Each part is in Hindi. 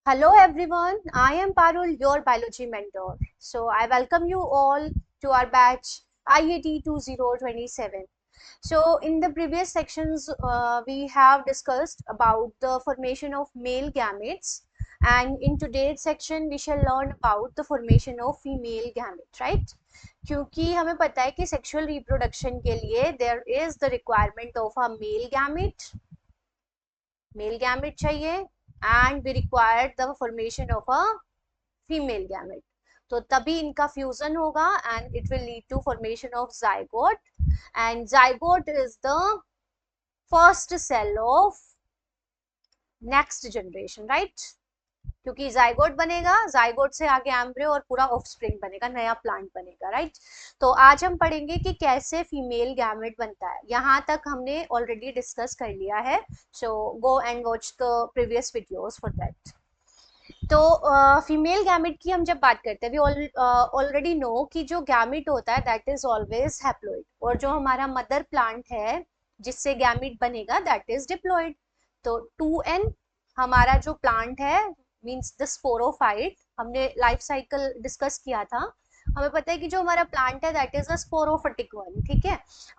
Hello everyone, I am Parul, your biology mentor. So I welcome you all to our batch IAT 2027. So in the previous sections, we have discussed about the formation of male gametes, and in today's section we shall learn about the formation of female gamete, right? क्योंकि हमें पता है कि सेक्सुअल रिप्रोडक्शन के लिए there is the requirement of a male gamete चाहिए, and we required the formation of a female gamete. तो तभी इनका फ्यूजन होगा and it will lead to formation of zygote, and zygote is the first cell of next generation, right? क्योंकि जाइगोट बनेगा, जाइगोट से आगे एम्ब्रियो और पूरा ऑफस्प्रिंग बनेगा, नया प्लांट बनेगा, राइट? तो आज हम पढ़ेंगे कि कैसे फीमेल गैमेट बनता है। यहाँ तक हमने ऑलरेडी डिस्कस कर लिया है, so go and watch the previous videos for that. तो फीमेल गैमेट की हम जब बात करते हैं, वी ऑलरेडी नो कि जो गैमेट होता है दैट इज ऑलवेज हैप्लॉइड, और जो हमारा मदर प्लांट है जिससे गैमेट बनेगा दैट इज डिप्लॉइड। तो 2n हमारा जो प्लांट है मींस द स्पोरोफाइट, हमने लाइफ साइकिल डिस्कस किया था। हमें पता है कि जो हमारा प्लांट है that is a sporophytic one, ठीक है।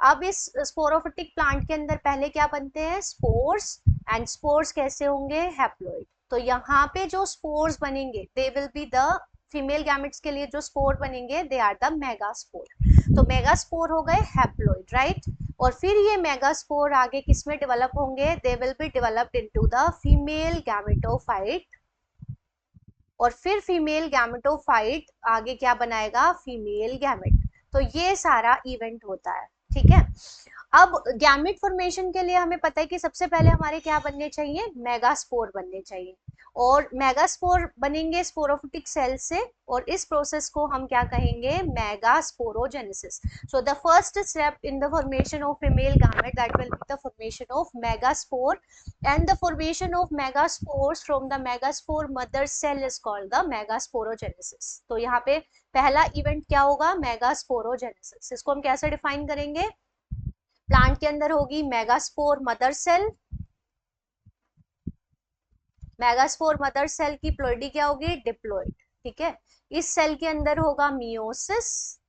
अब इस स्पोरोफिटिक प्लांट के अंदर पहले क्या बनते हैं? स्पोर्स, एंड स्पोर्स कैसे होंगे? हैप्लॉइड। तो यहाँ पे जो स्पोर्स बनेंगे they will be the female gametes के लिए जो स्पोर बनेंगे दे आर द मेगास्पोर। तो मेगास्पोर हो गए हैप्लॉइड, राइट? और फिर ये मेगास्पोर आगे किस में डेवलप होंगे? They will be developed into the female gametophyte, और फिर फीमेल गैमेटोफाइट आगे क्या बनाएगा? Female gamete. तो ये सारा इवेंट होता है, ठीक है। अब गैमेट फॉर्मेशन के लिए हमें पता है कि सबसे पहले हमारे क्या बनने चाहिए? मेगास्पोर बनने चाहिए, और मेगास्पोर बनेंगे स्पोरोफिटिक सेल से, और इस प्रोसेस को हम क्या कहेंगे? Megasporogenesis. So the first step in the formation of female gamete that will be the formation of megaspore, and the formation of megaspores from the megaspore mother cell is called the megasporogenesis। तो यहाँ पे पहला इवेंट क्या होगा? मेगास्पोरोजेनेसिस। इसको हम कैसे डिफाइन करेंगे? प्लांट के अंदर होगी megaspore mother cell, megaspore mother cell की प्लोइडी क्या होगी? डिप्लॉइड, ठीक है। इस सेल के अंदर होगा मियोसिस,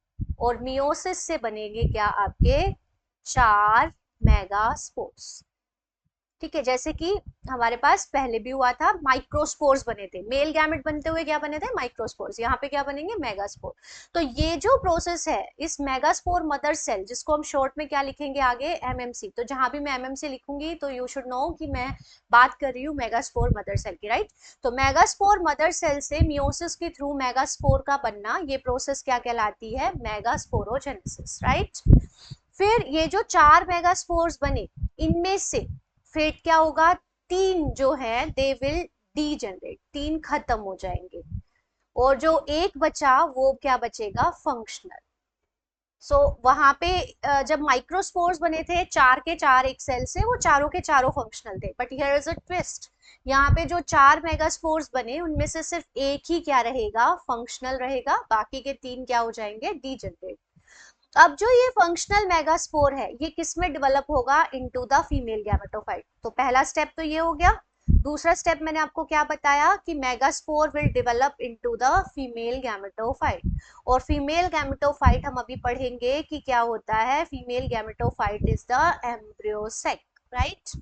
और मियोसिस से बनेंगे क्या? आपके 4 मेगास्पोर्स, ठीक है। जैसे कि हमारे पास पहले भी हुआ था, माइक्रोस्पोर्स बने थे, मेल गैमेट बनते हुए क्या बने थे? माइक्रोस्पोर्स। यहाँ पे क्या बनेंगे? मेगास्पोर। तो ये जो प्रोसेस है इस मेगास्पोर मदर सेल, जिसको हम शॉर्ट में क्या लिखेंगे आगे? एमएमसी। तो जहां भी मैं एमएमसी लिखूंगी तो यू शुड नो कि मैं बात कर रही हूँ मेगास्पोर मदर सेल की, राइट? तो मेगास्पोर मदर सेल से मियोसिस के थ्रू मेगास्पोर का बनना, ये प्रोसेस क्या कहलाती है? Megasporogenesis, right? फिर ये जो 4 मेगास्पोर्स बने, इनमें से फेट क्या होगा? 3 जो है दे विल डीजेनरेट, 3 खत्म हो जाएंगे, और जो एक बचा वो क्या बचेगा? फंक्शनल। सो वहां पे जब माइक्रोस्पोर्स बने थे 4 के 4 एक सेल से, वो चारों के चारों फंक्शनल थे, but here is a twist. यहाँ पे जो 4 मेगास्पोर्स बने उनमें से सिर्फ एक ही क्या रहेगा? फंक्शनल रहेगा, बाकी के 3 क्या हो जाएंगे? डीजेनरेट। अब जो ये फंक्शनल मेगास्पोर है ये किस में डेवलप होगा? Into the female gametophyte. तो पहला स्टेप तो ये हो गया। दूसरा स्टेप मैंने आपको क्या बताया कि megaspore will develop into the female gametophyte, और फीमेल गैमेटोफाइट हम अभी पढ़ेंगे कि क्या होता है। Female gametophyte is the embryo sac, right?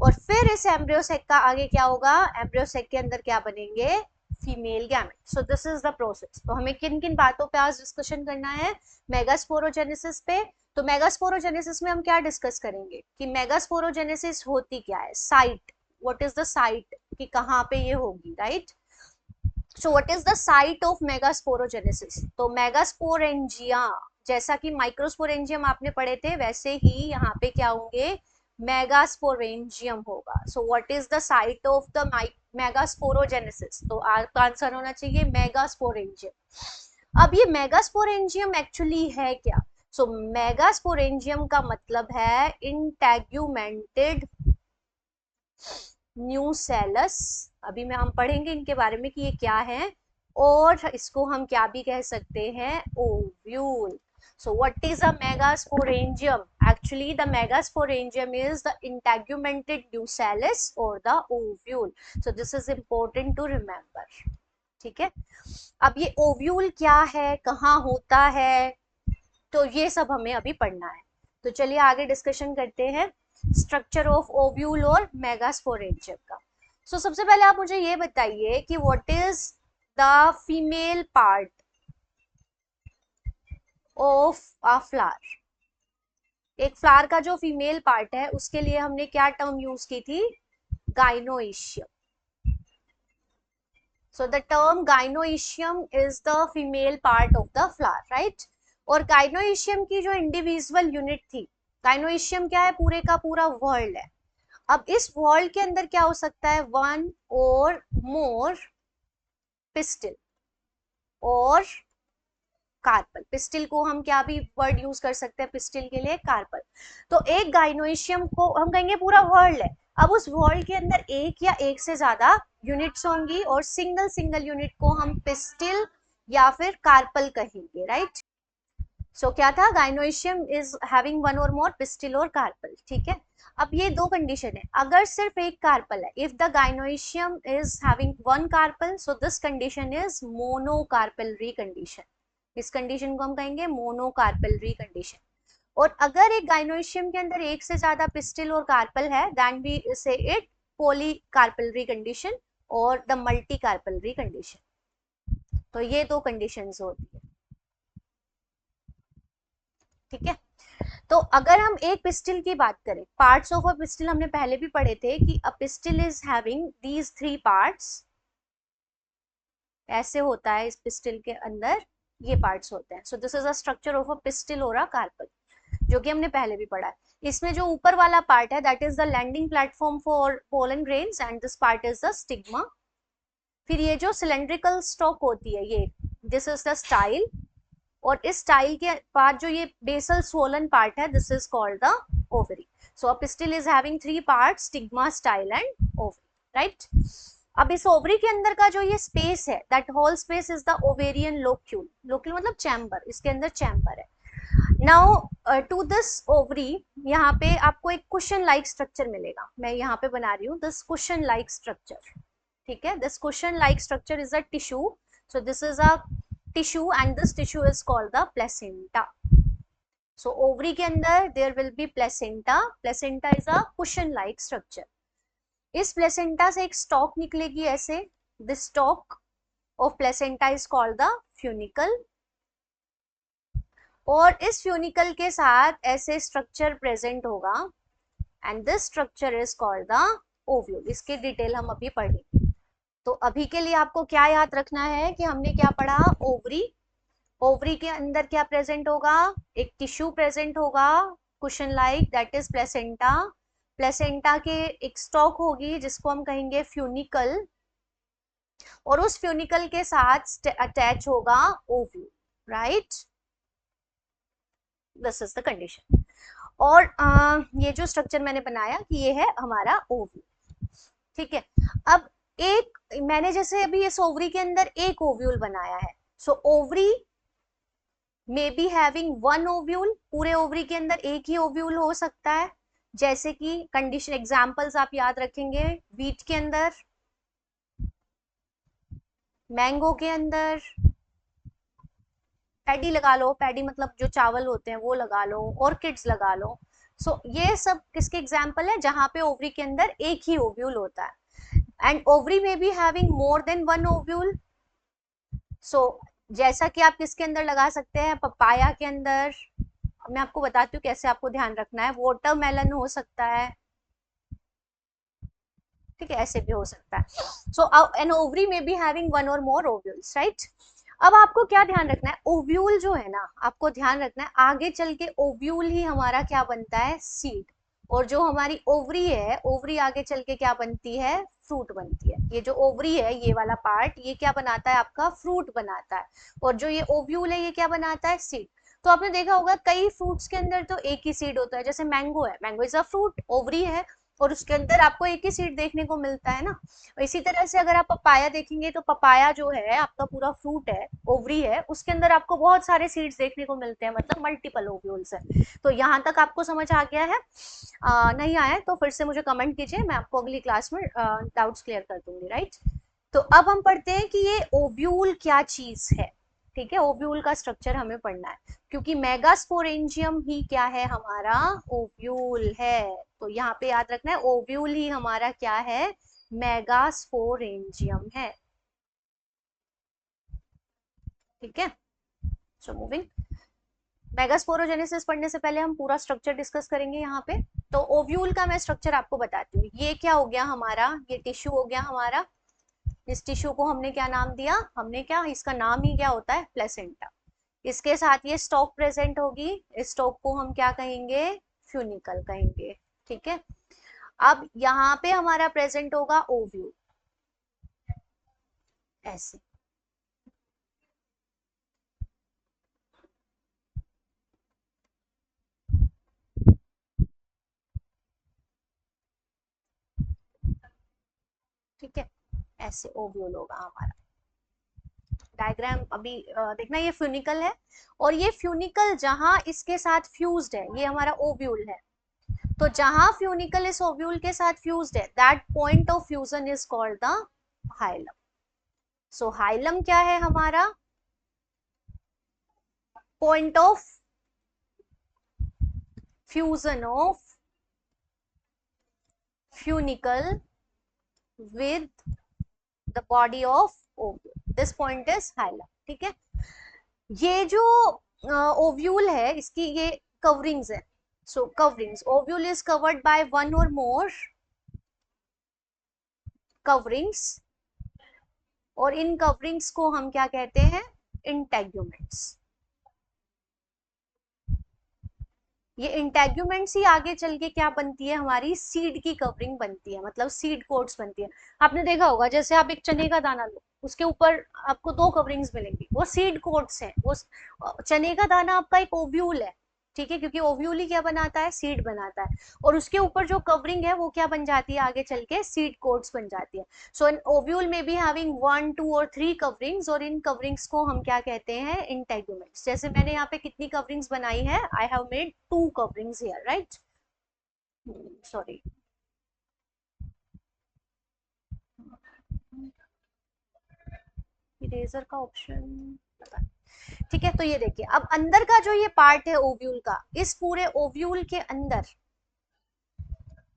और फिर इस एम्ब्रियोसेक का आगे क्या होगा? एम्ब्रियोसेक के अंदर क्या बनेंगे? Female gamete. So this is the process. तो हमें किन किन बातों पे आज डिस्कशन करना है? मेगास्पोरोजेनेसिस पे। तो मेगास्पोरोजेनेसिस में हम क्या डिस्कस करेंगे कि मेगास्पोरोजेनेसिस होती क्या है? Site, what is the site, कि कहाँ पे ये होगी, right? So what is the site of megasporogenesis? तो मेगास्पोरेंजिया, जैसा कि माइक्रोस्पोरेंजियम आपने पढ़े थे वैसे ही यहाँ पे क्या होंगे? मेगास्पोरेंजियम होगा। सो what is the site of the megasporogenesis? तो आपका आंसर होना चाहिए मेगास्पोरेंजियम। अब ये मेगास्पोरेंजियम एक्चुअली है क्या? सो मेगास्पोरेंजियम का मतलब है इंटेग्यूमेंटेड न्यूसेलस। अभी में हम पढ़ेंगे इनके बारे में कि ये क्या है, और इसको हम क्या भी कह सकते हैं? Ovule. So what is a megasporangium? Actually the megasporangium is the integumented nucellus or the ovule. So this is important to remember. ठीक है, अब ये ओव्यूल क्या है, कहाँ होता है, तो ये सब हमें अभी पढ़ना है। तो चलिए आगे डिस्कशन करते हैं स्ट्रक्चर ऑफ ओव्यूल और मेगास्पोरेंजियम का। सो सबसे पहले आप मुझे ये बताइए कि what is the female part of a flower. एक फ्लावर का जो फीमेल पार्ट है उसके लिए हमने क्या टर्म यूज की थी, गाइनोइशियम। So the term gynoecium is the female part of the flower, right? और gynoecium की जो इंडिविजुअल यूनिट थी, gynoecium क्या है, पूरे का पूरा वर्ल्ड है। अब इस वर्ल्ड के अंदर क्या हो सकता है, वन और मोर पिस्टिल और कार्पल। पिस्टिल को हम क्या भी वर्ड यूज कर सकते हैं पिस्टिल के लिए, कार्पल। तो एक गाइनोइशियम को हम कहेंगे पूरा वर्ल्ड है। अब उस वर्ल्ड के अंदर एक या एक से ज्यादा यूनिट्स होंगी और सिंगल सिंगल यूनिट को हम पिस्टिल या फिर कार्पल कहेंगे, राइट। सो क्या था, गाइनोइशियम is having one or more pistil और कार्पल, ठीक है। अब ये दो कंडीशन है, अगर सिर्फ एक कार्पल है, if the gynoecium is having one carpel, so this condition is monocarpellary condition. इस कंडीशन को हम कहेंगे मोनोकार्पेलरी कंडीशन। और अगर एक गाइनोइशियम के अंदर एक से ज्यादा पिस्टिल और कार्पल है, देन वी से इट पॉलीकार्पेलरी कंडीशन और द मल्टीकार्पेलरी कंडीशन। तो ये दो कंडीशंस होती है, ठीक है। तो अगर हम एक पिस्टिल की बात करें, पार्ट्स ऑफ अ पिस्टिल हमने पहले भी पढ़े थे कि a pistil is having these three parts. ऐसे होता है इस पिस्टिल के अंदर, ये पार्ट्स होते हैं। सो this is a structure of a pistil और अ कार्पल, जो कि हमने पहले भी पढ़ा है। इसमें जो ऊपर वाला पार्ट है that is the landing platform for pollen grains and this part is the stigma. फिर ये जो सिलेंड्रिकल स्टॉक होती है, ये दिस इज द स्टाइल, और इस स्टाइल के बाद जो ये बेसल स्वोलन पार्ट है, this is called the ovary. So a pistil is having three parts, stigma, style and ovary, right. अब इस ओवरी के अंदर का जो ये स्पेस है, that whole space is the ovarian locule. Locule मतलब चैम्बर, इसके अंदर चैम्बर है। नाउ टू दिस ओवरी, यहाँ पे आपको एक कुशन लाइक स्ट्रक्चर मिलेगा। मैं यहाँ पे बना रही हूँ दिस कुशन लाइक स्ट्रक्चर, ठीक है। This cushion like structure is a tissue. So this is a tissue and this tissue is called the placenta. So ovary के अंदर there will be placenta. Placenta is a cushion like structure. इस प्लेसेंटा से एक स्टॉक निकलेगी ऐसे, this stalk of placenta is called the funicle. और इस फ्यूनिकल के साथ ऐसे स्ट्रक्चर प्रेजेंट होगा and this structure is called the ovule. इसके डिटेल हम अभी पढ़ेंगे। तो अभी के लिए आपको क्या याद रखना है कि हमने क्या पढ़ा, ओवरी। ओवरी के अंदर क्या प्रेजेंट होगा, एक टिश्यू प्रेजेंट होगा cushion like, that is placenta. Placenta के एक स्टॉक होगी जिसको हम कहेंगे फ्यूनिकल, और उस फ्यूनिकल के साथ अटैच होगा ovule, right. This is the condition. और ये जो स्ट्रक्चर मैंने बनाया कि ये है हमारा ओव्यूल, ठीक है। अब एक मैंने जैसे अभी इस ओवरी के अंदर एक ओव्यूल बनाया है, so ovary may be having one ovule. पूरे ओवरी के अंदर एक ही ओव्यूल हो सकता है, जैसे कि कंडीशन एग्जांपल्स आप याद रखेंगे, व्हीट के अंदर, मैंगो के अंदर, पैडी लगा लो, पैडी मतलब जो चावल होते हैं वो लगा लो, ऑर्किड्स लगा लो। सो ये सब किसके एग्जाम्पल है, जहां पे ओवरी के अंदर एक ही ओव्यूल होता है। And ovary may be having more than one ovule. So जैसा कि आप किसके अंदर लगा सकते हैं, पपाया के अंदर। मैं आपको बताती हूँ कैसे आपको ध्यान रखना है, वाटरमेलन हो सकता है, ठीक है, ऐसे भी हो सकता है। सो N ovary may be having one or more ovules, right. अब आपको क्या ध्यान रखना है, ओव्यूल जो है ना, आपको ध्यान रखना है आगे चल के ओव्यूल ही हमारा क्या बनता है, सीड। और जो हमारी ओवरी है, ओवरी आगे चल के क्या बनती है, फ्रूट बनती है। ये जो ओवरी है, ये वाला पार्ट, ये क्या बनाता है, आपका फ्रूट बनाता है। और जो ये ओव्यूल है, ये क्या बनाता है, सीड। तो आपने देखा होगा कई फ्रूट्स के अंदर तो एक ही सीड होता है, जैसे मैंगो है, mango is a fruit, ovary है, और उसके अंदर आपको एक ही सीड देखने को मिलता है ना। इसी तरह से अगर आप पपाया देखेंगे तो पपाया जो है आपका पूरा फ्रूट है, ओवरी है, उसके अंदर आपको बहुत सारे सीड्स देखने को मिलते हैं, मतलब मल्टीपल ओव्यूल्स है। तो यहाँ तक आपको समझ आ गया है? नहीं आया तो फिर से मुझे कमेंट कीजिए, मैं आपको अगली क्लास में डाउट्स क्लियर कर दूंगी, राइट। तो अब हम पढ़ते हैं कि ये ओव्यूल क्या चीज है। ठीक है, ओव्यूल का स्ट्रक्चर हमें पढ़ना है, क्योंकि मेगास्पोरेंजियम ही क्या है हमारा, ओव्यूल है। तो यहाँ पे याद रखना है, ओव्यूल ही हमारा क्या है, मेगास्पोरेंजियम है। ठीक है, सो मूविंग। मेगास्पोरोजेनेसिस पढ़ने से पहले हम पूरा स्ट्रक्चर डिस्कस करेंगे यहाँ पे। तो ओव्यूल का मैं स्ट्रक्चर आपको बताती हूँ। ये क्या हो गया हमारा, ये टिश्यू हो गया हमारा। इस टिश्यू को हमने क्या नाम दिया, हमने क्या, इसका नाम ही क्या होता है, प्लेसेंटा। इसके साथ ये स्टॉक प्रेजेंट होगी, इस स्टॉक को हम क्या कहेंगे, फ्यूनिकल कहेंगे। ठीक है, अब यहाँ पे हमारा प्रेजेंट होगा ओव्यूल, ऐसे। ठीक है, ऐसे ओव्यूल होगा हमारा। डायग्राम अभी देखना, ये फ्यूनिकल है, और ये फ्यूनिकल जहां इसके साथ फ्यूज्ड है, ये हमारा ओव्यूल है। तो जहां फ्यूनिकल इस ओव्यूल के साथ फ्यूज्ड है, that point of fusion is called the hilum. So hilum क्या है हमारा, point of fusion of funicle with the body of ovule, this point is hilum. ठीक है, ये जो ओव्यूल है इसकी ये कवरिंग्स है। So coverings, ovule is covered by one or more coverings, और इन कवरिंग्स को हम क्या कहते हैं, इंटेग्यूमेंट्स। ये इंटेग्यूमेंट्स ही आगे चल के क्या बनती है, हमारी सीड की कवरिंग बनती है, मतलब सीड कोट्स बनती है। आपने देखा होगा, जैसे आप एक चने का दाना लो, उसके ऊपर आपको दो कवरिंग्स मिलेंगी, वो सीड कोट्स हैं। वो चने का दाना आपका एक ओव्यूल है, ठीक है, क्योंकि ओव्यूल ही क्या बनाता है, सीड बनाता है। और उसके ऊपर जो कवरिंग है वो क्या बन जाती है, आगे चल के सीड कोट्स बन जाती है। सो एन ओव्यूल में बी हैविंग 1, 2 और 3 कवरिंग्स, और इन कवरिंग्स को हम क्या कहते हैं, इंटेग्यूमेंट्स। जैसे मैंने यहाँ पे कितनी कवरिंग्स बनाई है, I have made 2 coverings here, right. Sorry, eraser का ऑप्शन, ठीक है। तो ये देखिए, अब अंदर का जो ये पार्ट है ओव्यूल का, इस पूरे ओव्यूल के अंदर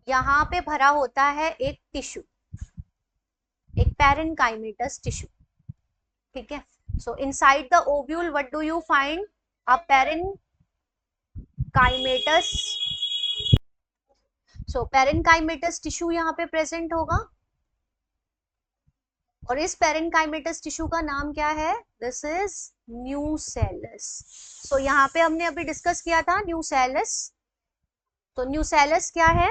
यहाँ पे भरा होता है एक टिश्यू, एक पैरेन्काइमेटस टिश्यू। ठीक है, सो inside the ovule what do you find, a parenchymatous. So parenchymatous tissue यहाँ पे प्रेजेंट होगा, और इस पैरेन्काइमेटस टिश्यू का नाम क्या है, दिस इज न्यूसेलस। सो यहाँ पे हमने अभी डिस्कस किया था न्यूसेलस। तो न्यूसेलस क्या है,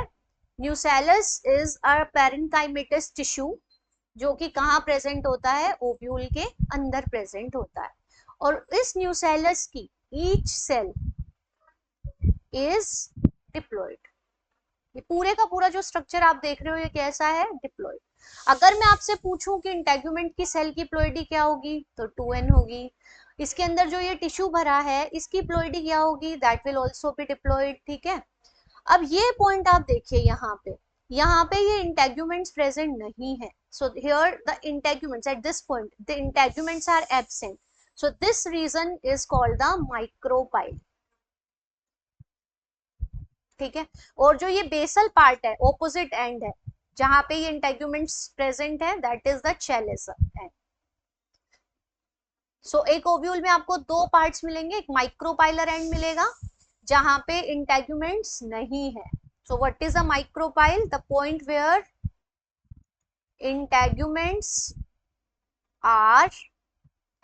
nucellus is a parenchymatous tissue, जो कि कहाँ प्रेजेंट होता है, ओव्यूल के अंदर प्रेजेंट होता है। और इस न्यूसेलस की ईच सेल इज डिप्लॉइड। ये पूरे का पूरा जो स्ट्रक्चर आप देख रहे हो, ये कैसा है, डिप्लॉइड। अगर मैं आपसे पूछूं कि इंटेग्यूमेंट की सेल की प्लॉइडी क्या होगी, तो 2n होगी। इसके अंदर जो ये टिश्यू भरा है, इसकी प्लॉइडी क्या होगी, that will also be diploid. ठीक है, अब ये पॉइंट आप देखिए, यहाँ पे ये इंटेग्यूमेंट्स प्रेजेंट नहीं है। So here the integuments at this point, the integuments are absent, so this region is called the micropyle. ठीक है, और जो ये बेसल पार्ट है, ऑपोजिट एंड है, जहां पे ये इंटेग्यूमेंट्स प्रेजेंट है, that is the chalazal end. So एक ओव्यूल में आपको दो पार्ट्स मिलेंगे, एक माइक्रोपाइलर एंड मिलेगा जहां पे इंटेग्यूमेंट्स नहीं है। So what is a micropyle, the point where integuments are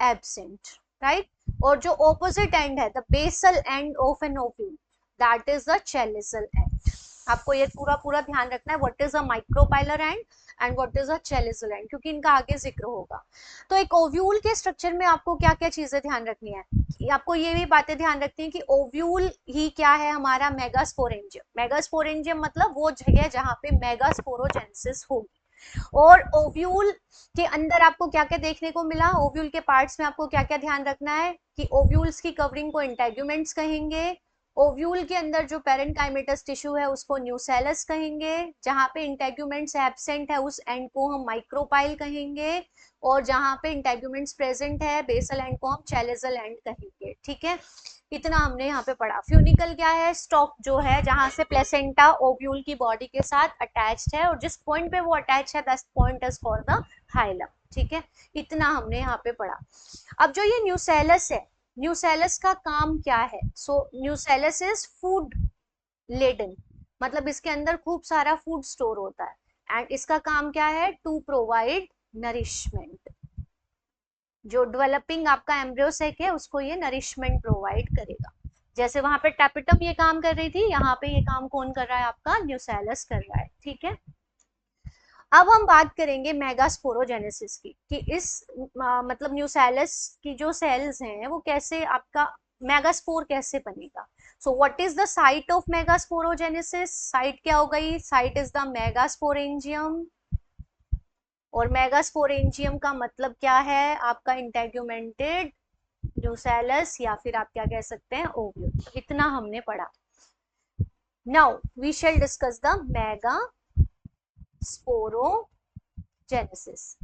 absent, right. और जो ऑपोजिट एंड है, the basal end of an ovule, that is the chalazal end. आपको ये पूरा पूरा ध्यान रखना है, what is a micropylar end, and what is a chalazal end, क्योंकि इनका आगे जिक्र होगा। तो एक ओव्यूल के स्ट्रक्चर में आपको क्या क्या चीजें ध्यान रखनी है, आपको ये भी बातें ध्यान रखनी है कि ओव्यूल ही क्या है हमारा, मेगास्पोरेंजियम। मेगास्पोरेंजियम मतलब वो जगह जहां पे मेगास्पोरोजेनेसिस होगी। और ओव्यूल के अंदर आपको क्या क्या देखने को मिला, ओव्यूल के पार्ट्स में आपको क्या क्या ध्यान रखना है कि ओव्यूल्स की कवरिंग को इंटेग्यूमेंट्स कहेंगे। ओव्यूल के अंदर जो पेरेंकाइमेटस टिश्यू है उसको न्यूसेलस कहेंगे, जहां पे इंटेग्यूमेंट्स एब्सेंट है उस एंड को हम माइक्रोपाइल कहेंगे, और जहां पे इंटेग्यूमेंट्स प्रेजेंट है बेसल एंड को हम चैलिसल एंड कहेंगे। ठीक है, इतना हमने यहाँ पे पढ़ा। फ्यूनिकल क्या है, स्टॉक जो है जहां से प्लेसेंटा ओव्यूल की बॉडी के साथ अटैच्ड है, और जिस पॉइंट पे वो अटैच है that point is called the hilum. ठीक है, इतना हमने यहाँ पे पढ़ा। अब जो ये न्यूसेलस है, न्यूसेलस का काम क्या है, सो न्यूसेलस इज फूड लेडन, मतलब इसके अंदर खूब सारा फूड स्टोर होता है, एंड इसका काम क्या है, टू प्रोवाइड नरिशमेंट। जो डेवलपिंग आपका एम्ब्रियोसेक है उसको ये नरिशमेंट प्रोवाइड करेगा। जैसे वहां पे टैपिटम ये काम कर रही थी, यहाँ पे ये काम कौन कर रहा है, आपका न्यूसेलस कर रहा है। ठीक है, अब हम बात करेंगे मेगास्पोरोजेनेसिस की, कि इस मतलब न्यूसेलस की जो सेल्स हैं वो कैसे आपका मेगास्पोर कैसे बनेगा। सो what is the site of megasporogenesis, site क्या हो गई, साइट इज द मेगास्पोरेंजियम। और मेगास्पोरेंजियम का मतलब क्या है, आपका इंटेग्यूमेंटेड न्यूसेलस, या फिर आप क्या कह सकते हैं, ओव्यूल। इतना हमने पढ़ा। Now we shall discuss the megasporogenesis.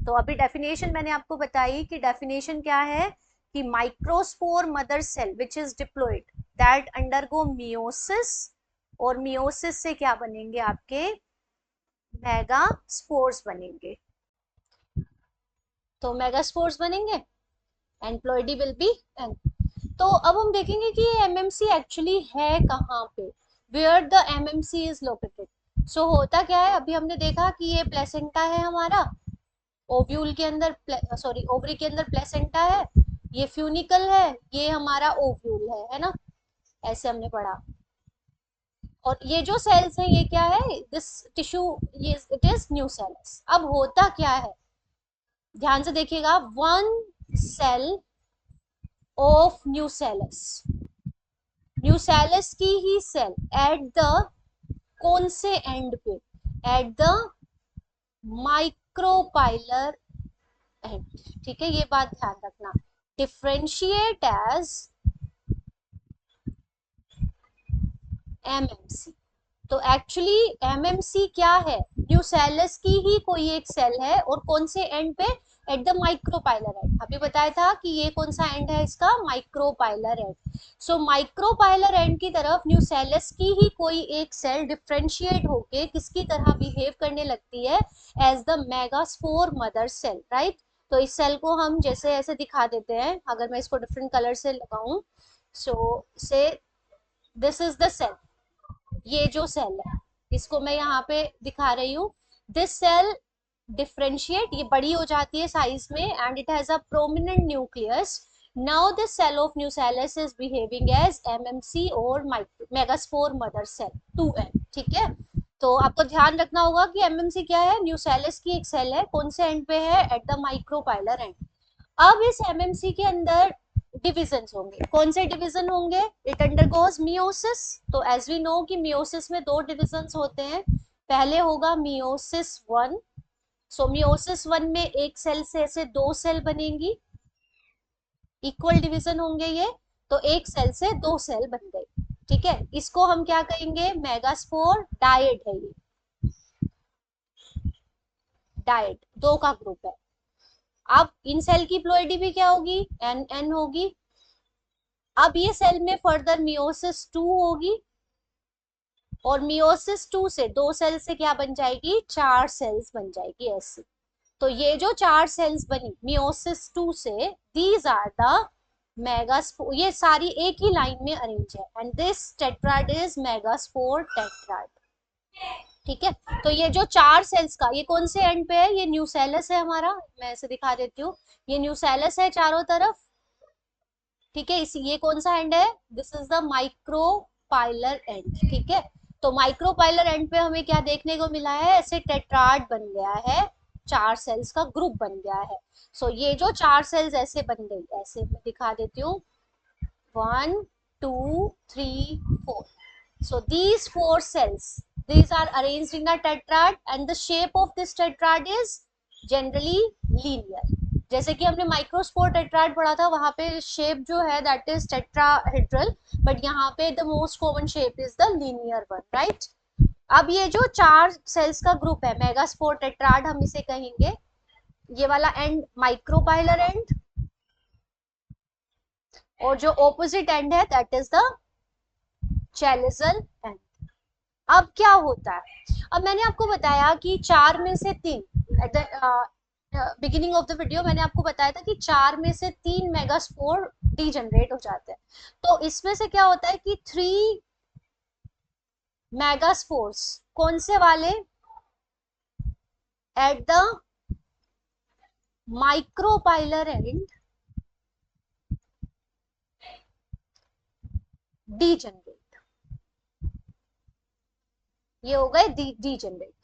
तो अभी डेफिनेशन मैंने आपको बताई कि डेफिनेशन क्या है, कि microspore mother cell which is diploid that undergo meiosis, और मियोसिस से क्या बनेंगे, आपके मेगास्पोर्स बनेंगे। तो मेगास्पोर्स बनेंगे and ploidy will be N. तो अब हम देखेंगे कि ये एमएमसी एक्चुअली है कहाँ पे, where the MMC is located. So होता क्या है, अभी हमने देखा कि ये प्लेसेंटा है हमारा, ओव्यूल के अंदर सॉरी ओवरी के अंदर प्लेसेंटा है, ये फ्यूनिकल है, ये हमारा ओव्यूल है ना, ऐसे हमने पढ़ा। और ये जो सेल्स हैं ये क्या है, दिस टिश्यू, ये इट इज न्यूसेलस। अब होता क्या है, ध्यान से देखिएगा, one cell of nucellus, nucellus की ही सेल एट द कौन से एंड पे, एट द माइक्रोपाइलर एंड। ठीक है, ये बात ध्यान रखना, डिफ्रेंशिएट एज एमएमसी। तो एक्चुअली एमएमसी क्या है, न्यूसेलस की ही कोई एक सेल है, और कौन से एंड पे, एट द माइक्रोपाइलर एंड। अभी बताया था कि ये कौन सा एंड है इसका, micropylar and. So micropylar and की तरफ न्यूसेलस की ही कोई एक सेल डिफ्रेंशिएट होके किसकी तरह बिहेव करने लगती है, as the megaspore mother cell, right. तो इस सेल को हम जैसे ऐसे दिखा देते हैं, अगर मैं इसको डिफरेंट कलर से लगाऊं, सो से दिस इज द सेल, ये जो सेल है इसको मैं यहाँ पे दिखा रही हूँ, दिस सेल डिफ्रेंशिएट, ये बड़ी हो जाती है साइज में, and it has a prominent nucleus. Now this cell of nucellus is behaving as MMC और मेगास्पोर मदर सेल 2n। ठीक है, तो आपको ध्यान रखना होगा कि एमएमसी क्या है, न्यूसेलस की एक सेल है, कौन से एंड पे है, एट द माइक्रोपाइलर एंड। अब इस एमएमसी के अंदर डिविजन होंगे, कौन से डिविजन होंगे, इट अंडरगोज मियोसिस। तो एज वी नो कि मियोसिस में दो डिविजन होते हैं, पहले होगा मियोसिस वन। सो मियोसिस वन में एक सेल से ऐसे दो सेल बनेंगी, इक्वल डिविजन होंगे ये, तो एक सेल से दो सेल बन गई। ठीक है, इसको हम क्या कहेंगे, मेगास्पोर डायड है ये, डायड दो का ग्रुप है। अब इन सेल की प्लॉइडी भी क्या होगी, एन एन होगी। अब ये सेल में फर्दर मियोसिस 2 होगी, और मियोसिस 2 से दो सेल से क्या बन जाएगी, चार सेल्स बन जाएगी ऐसे। तो ये जो चार सेल्स बनी मियोसिस 2 से, दीज आर द मेगास्पोर, ये सारी एक ही लाइन में अरेंज है, and this tetrad is megaspore tetrad. ठीक है, तो ये जो चार सेल्स का, ये कौन से एंड पे है, ये न्यूसेलस है हमारा, मैं ऐसे दिखा देती हूँ, ये न्यूसेलस है चारों तरफ। ठीक है, इसी ये कौन सा एंड है, this is the micropylar and. ठीक है, तो माइक्रोपाइलर एंड पे हमें क्या देखने को मिला है, ऐसे टेट्राड बन गया है, 4 सेल्स का ग्रुप बन गया है। सो ये जो 4 सेल्स ऐसे बन गई, ऐसे मैं दिखा देती हूँ, 1 2 3 4. So these 4 cells, these are arranged in a tetrad and the shape of this tetrad is generally linear. जैसे कि हमने माइक्रोस्पोर टेट्राड पढ़ा था, वहां पे शेप जो है दैट इज टेट्राहेड्रल, बट यहाँ पे the most common shape is the linear one, right. अब ये जो 4 सेल्स का ग्रुप है, मेगास्पोर टेट्राड हम इसे कहेंगे, ये वाला एंड माइक्रोपाइलर एंड, और जो ऑपोजिट एंड है that is the chalazal and. अब क्या होता है, अब मैंने आपको बताया कि 4 में से 3, at the beginning of the video मैंने आपको बताया था कि 4 में से 3 मेगास्पोर डीजनरेट हो जाते हैं। तो इसमें से क्या होता है कि 3 मेगास्पोर्स, कौन से वाले, at the micropylar and degenerate, ये हो गए डीजनरेट।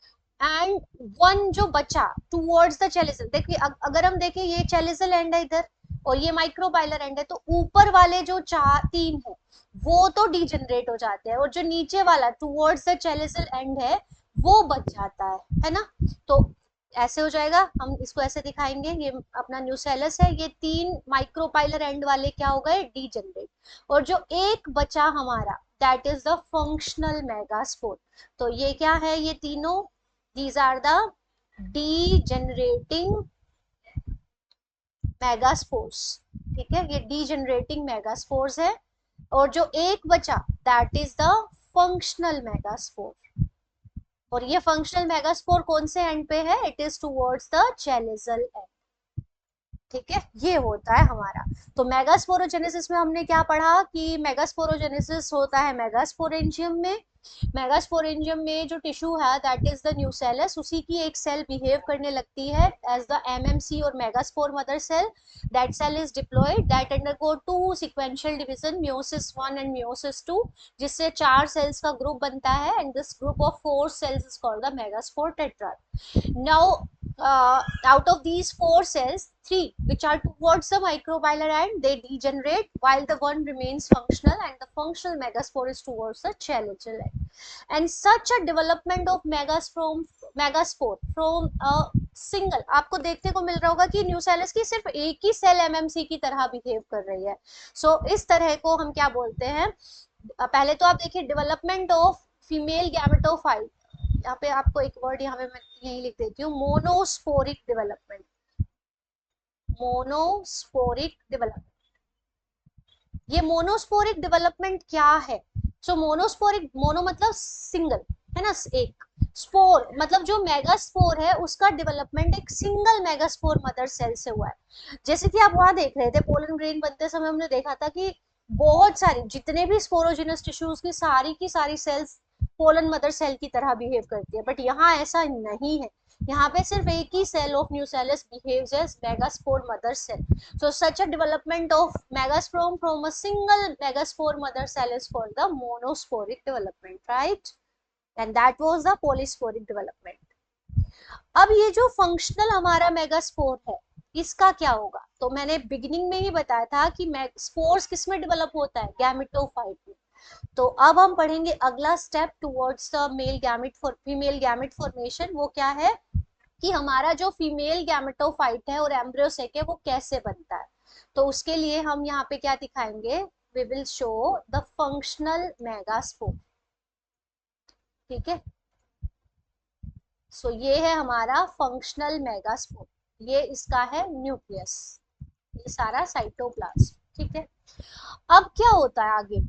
एंड 1 जो बचा टूवर्ड्स द चैलिसल, देखिए अगर हम देखें ये चैलिसल एंड है इधर और ये माइक्रोपाइलर एंड है, तो ऊपर वाले जो 3 है वो तो डीजनरेट हो जाते हैं, और जो नीचे वाला टूवर्ड्स द चैलिसल एंड है वो बच जाता है ना। तो ऐसे हो जाएगा, हम इसको ऐसे दिखाएंगे, ये अपना न्यूसेलस है, ये 3 माइक्रोपाइलर एंड वाले क्या हो गए, डीजनरेट, और जो एक बचा हमारा that is the functional megaspore. तो ये क्या है, ये तीनों, these are the degenerating megaspores, ठीक है, ये degenerating megaspores है, और जो एक बचा that is the functional megaspore, और ये functional megaspore कौन से एंड पे है, it is towards the chalizal end, ठीक है, ये होता है हमारा। तो मेगास्पोरोजेनेसिस में हमने क्या पढ़ा कि मेगास्पोरोजेनेसिस होता है मेगास्पोरेंजियम में, मेगास्पोरेंजियम में जो टिश्यू है दैट इज द न्यूसेलस, उसी की एक सेल बिहेव करने लगती है एज द एमएमसी और megaspore mother cell, that cell is diploid, that undergo 2 sequential division, meiosis 1 and meiosis 2, जिससे 4 सेल्स का ग्रुप बनता है, and this group of 4 cells is called the megaspore tetrad. Now out of these 4 cells, 3 which are towards the microbial end, they degenerate, while the one remains functional, and the functional megaspore is towards the chaligeal end. And such a development of megaspore from a single, आपको देखने को मिल रहा होगा कि न्यूसेलस की सिर्फ एक ही सेल एमएमसी की तरह बिहेव कर रही है। सो इस तरह को हम क्या बोलते हैं, पहले तो आप देखिए डेवलपमेंट ऑफ फीमेल गैमेटोफाइट, यहाँ पे आपको एक वर्ड यहाँ पे मैं यही लिख देती हूँ, मोनोस्पोरिक डेवलपमेंट, मोनोस्पोरिक डेवलपमेंट। ये मोनोस्पोरिक डेवलपमेंट क्या है, सो मोनोस्पोरिक, मोनो मतलब सिंगल है ना, एक, स्पोर मतलब जो मेगास्पोर है उसका डेवलपमेंट एक सिंगल मेगास्पोर मदर सेल से हुआ है। जैसे कि आप वहां देख रहे थे पोलन ग्रेन बनते समय हमने देखा था कि बहुत सारी जितने भी स्पोरोजिनस टिश्यूज की सारी सेल्स पोलन मदर सेल की तरह बिहेव करती है, बट यहाँ ऐसा नहीं है, यहाँ पे सिर्फ एक ही cell of nucellus behaves as megaspore mother cell. So such a development of megaspore from a single megaspore mother cell is called the monosporic development, right? And that was the polysporic development. अब ये जो फंक्शनल हमारा मेगास्पोर है इसका क्या होगा, तो मैंने बिगिनिंग में ही बताया था कि स्पोर्स किस में डेवलप होता है, गैमेटोफाइट में। तो अब हम पढ़ेंगे अगला step towards the male gamete female gamete formation, वो क्या है कि हमारा जो फीमेल गैमेटोफाइट है और एम्ब्रियोसेक है वो कैसे बनता है। तो उसके लिए हम यहाँ पे क्या दिखाएंगे, we will show the functional megaspore, ठीक है। सो ये है हमारा फंक्शनल मेगास्पोर, ये इसका है न्यूक्लियस, ये सारा साइटोप्लाज्म, ठीक है। अब क्या होता है आगे,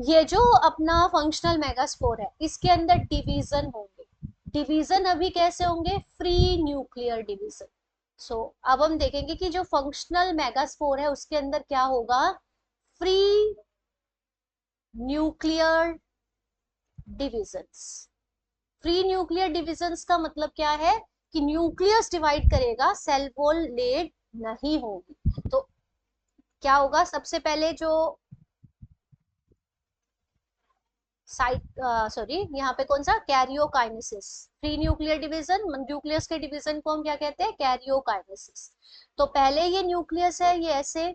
ये जो अपना फंक्शनल मेगास्पोर है इसके अंदर डिवीजन होंगे, डिवीजन अभी कैसे होंगे, फ्री न्यूक्लियर डिवीजन। सो अब हम देखेंगे कि जो फंक्शनल मेगास्पोर है उसके अंदर क्या होगा, free nuclear divisions. Free nuclear divisions का मतलब क्या है कि न्यूक्लियस डिवाइड करेगा, सेल वॉल लेड नहीं होगी। तो क्या होगा, सबसे पहले जो साइट सॉरी यहाँ पे कौन सा, karyokinesis. Free nuclear division, nucleus के डिवीजन को हम क्या कहते हैं, कैरियोकाइनेसिस। तो पहले ये न्यूक्लियस है, ये ऐसे,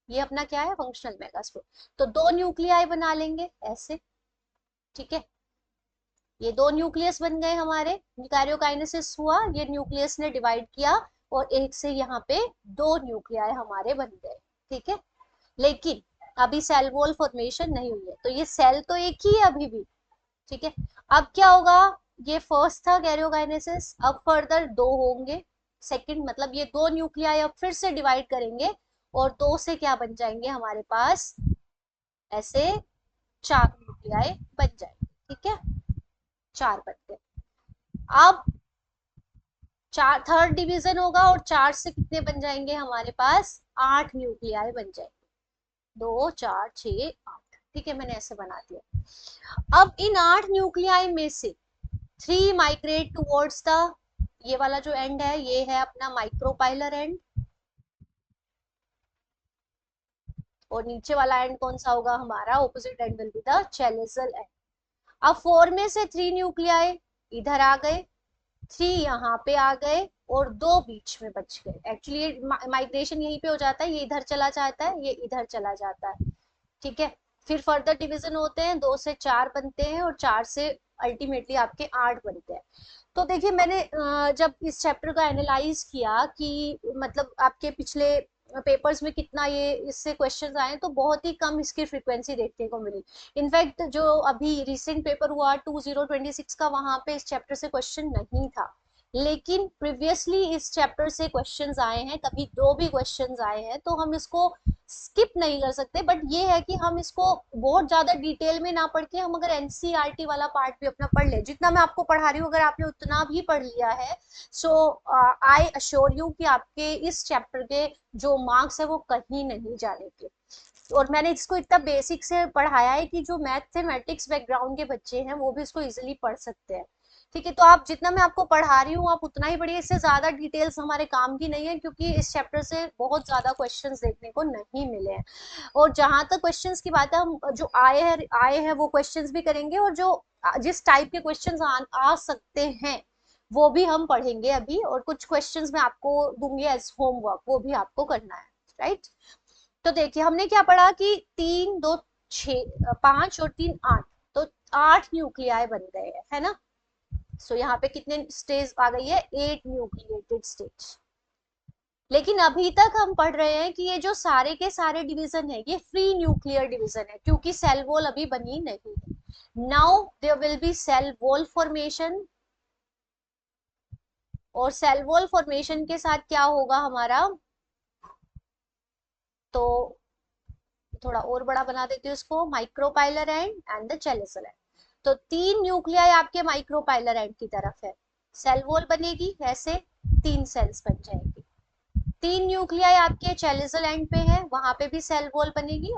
ये अपना क्या है, फंक्शनल मेगास्पोर। तो दो न्यूक्लियाई बना लेंगे ऐसे, ठीक है। ये दो न्यूक्लियस बन गए हमारे, कैरियोकाइनेसिस हुआ, ये न्यूक्लियस ने डिवाइड किया और एक से यहाँ पे दो न्यूक्लियाई हमारे बन गए, ठीक है। लेकिन अभी सेल वॉल फॉर्मेशन नहीं हुई है, तो ये सेल तो एक ही है अभी भी, ठीक है। अब क्या होगा, ये फर्स्ट था कैरियोकाइनेसिस, अब फर्दर दो होंगे, सेकंड मतलब ये दो न्यूक्लियाई अब फिर से डिवाइड करेंगे और दो से क्या बन जाएंगे हमारे पास, ऐसे चार न्यूक्लियाई बन जाएंगे, ठीक है, चार बन गए। अब चार थर्ड डिवीजन होगा और चार से कितने बन जाएंगे हमारे पास, आठ न्यूक्लियाई बन जाएंगे, दो चार छ आठ, ठीक है, मैंने ऐसे बना दिया। अब इन आठ न्यूक्लियाई में से थ्री माइग्रेट टुवर्ड्स द, ये वाला जो एंड है ये है अपना माइक्रोपाइलर एंड, और नीचे वाला एंड कौन सा होगा हमारा, opposite and will be the chalazal and. अब फोर में से थ्री न्यूक्लियाई इधर आ गए, थ्री यहाँ पे आ गए और दो बीच में बच गए। एक्चुअली माइग्रेशन यहीं पे हो जाता है, ये इधर चला जाता है, ये इधर चला जाता है, ठीक है। फिर फर्दर डिवीजन होते हैं, दो से चार बनते हैं और चार से अल्टीमेटली आपके आठ बनते हैं। तो देखिए मैंने जब इस चैप्टर को एनालाइज किया कि मतलब आपके पिछले पेपर्स में कितना ये इससे क्वेश्चंस आए, तो बहुत ही कम इसकी फ्रीक्वेंसी देखने को मिली। इनफैक्ट जो अभी रिसेंट पेपर हुआ 2026 का, वहां पे इस चैप्टर से क्वेश्चन नहीं था, लेकिन प्रीवियसली इस चैप्टर से क्वेश्चंस आए हैं, कभी दो भी क्वेश्चंस आए हैं, तो हम इसको स्किप नहीं कर सकते। बट ये है कि हम इसको बहुत ज्यादा डिटेल में ना पढ़ के, हम अगर एनसीईआरटी वाला पार्ट भी अपना पढ़ ले, जितना मैं आपको पढ़ा रही हूँ अगर आपने उतना भी पढ़ लिया है, सो आई अश्योर यू कि आपके इस चैप्टर के जो मार्क्स है वो कहीं नहीं जानेंगे। और मैंने इसको इतना बेसिक से पढ़ाया है कि जो मैथमेटिक्स बैकग्राउंड के बच्चे हैं वो भी इसको इजिली पढ़ सकते हैं, ठीक है। तो आप जितना मैं आपको पढ़ा रही हूँ आप उतना ही पढ़िए, इससे ज्यादा डिटेल्स हमारे काम की नहीं है, क्योंकि इस चैप्टर से बहुत ज्यादा क्वेश्चंस देखने को नहीं मिले हैं। और जहां तक क्वेश्चंस की बात है, हम जो आए हैं वो क्वेश्चंस भी करेंगे, और जो जिस टाइप के क्वेश्चंस आ सकते हैं वो भी हम पढ़ेंगे अभी, और कुछ क्वेश्चंस मैं आपको दूंगी एज होमवर्क, वो भी आपको करना है, राइट। तो देखिए हमने क्या पढ़ा कि तीन दो छ, पांच और तीन आठ, तो आठ न्यूक्लियाई बन गए हैं, है ना। सो यहाँ पे कितने स्टेज आ गई है, 8 न्यूक्लिएटेड स्टेज। लेकिन अभी तक हम पढ़ रहे हैं कि ये जो सारे के सारे डिवीजन है ये फ्री न्यूक्लियर डिवीजन है, क्योंकि सेल वॉल अभी बनी नहीं है। Now there will be cell wall formation, और सेल वॉल फॉर्मेशन के साथ क्या होगा हमारा, तो थोड़ा और बड़ा बना देती हूँ इसको, माइक्रोपाइलर एंड द चैलिसल एंड। तो तीन न्यूक्लियाई आपके माइक्रोपाइलर एंड की तरफ है, सेल वॉल बनेगी ऐसे, तीन सेल्स बन जाएंगी। तीन न्यूक्लियाई आपके चैलिसल एंड पे है, वहां पे भी सेल वॉल बनेगी,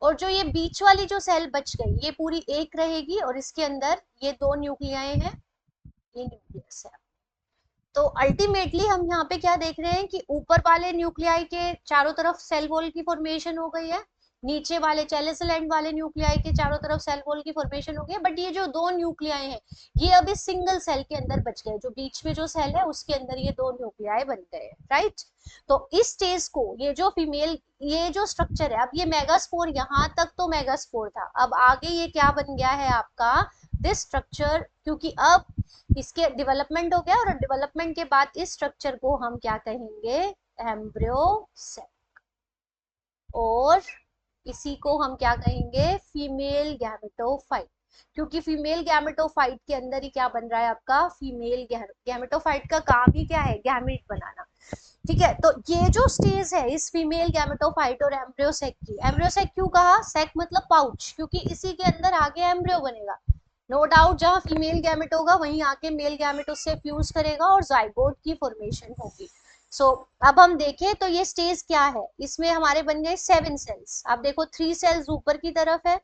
और जो ये बीच वाली जो सेल बच गई ये पूरी एक रहेगी, और इसके अंदर ये दो न्यूक्लियाई हैं, ये न्यूक्लियस है। तो अल्टीमेटली हम यहाँ पे क्या देख रहे हैं कि ऊपर वाले न्यूक्लियाई के चारों तरफ सेल वॉल की फॉर्मेशन हो गई है, नीचे वाले चैलिसल एंड वाले न्यूक्लियाई के चारों तरफ सेल वॉल की फॉर्मेशन हो गई है, बट ये जो दो न्यूक्लियाई हैं ये अभी सिंगल सेल के अंदर बच गए, जो बीच में जो सेल है उसके अंदर ये दो न्यूक्लियाई बन गए, राइट। तो इस स्टेज को, ये जो फीमेल, ये जो स्ट्रक्चर है, अब ये मेगास्पोर, यहाँ तक तो मेगास्पोर था, अब आगे ये क्या बन गया है आपका, दिस स्ट्रक्चर, क्योंकि अब इसके डेवलपमेंट हो गया, और डेवलपमेंट के बाद इस स्ट्रक्चर को हम क्या कहेंगे, एम्ब्रियो सेल, और इसी को हम क्या कहेंगे, फीमेल गैमेटोफाइट, क्योंकि फीमेल गैमेटोफाइट के अंदर ही क्या बन रहा है आपका, फीमेल गैमेटोफाइट का काम ही क्या है, गैमेट बनाना, ठीक है। तो ये जो स्टेज है इस फीमेल गैमेटोफाइट और एम्ब्रियोसेक की, एम्ब्रियोसेक क्यों कहा, सेक मतलब पाउच, क्योंकि इसी के अंदर आगे एम्ब्रियो बनेगा। नो डाउट जहां फीमेल गैमेट होगा वहीं आके मेल गैमेट उससे फ्यूज करेगा और जाइगोट की फॉर्मेशन होगी। सो अब हम देखें तो ये स्टेज क्या है, इसमें हमारे बन गए 7 सेल्स। आप देखो 3 सेल्स ऊपर की तरफ है,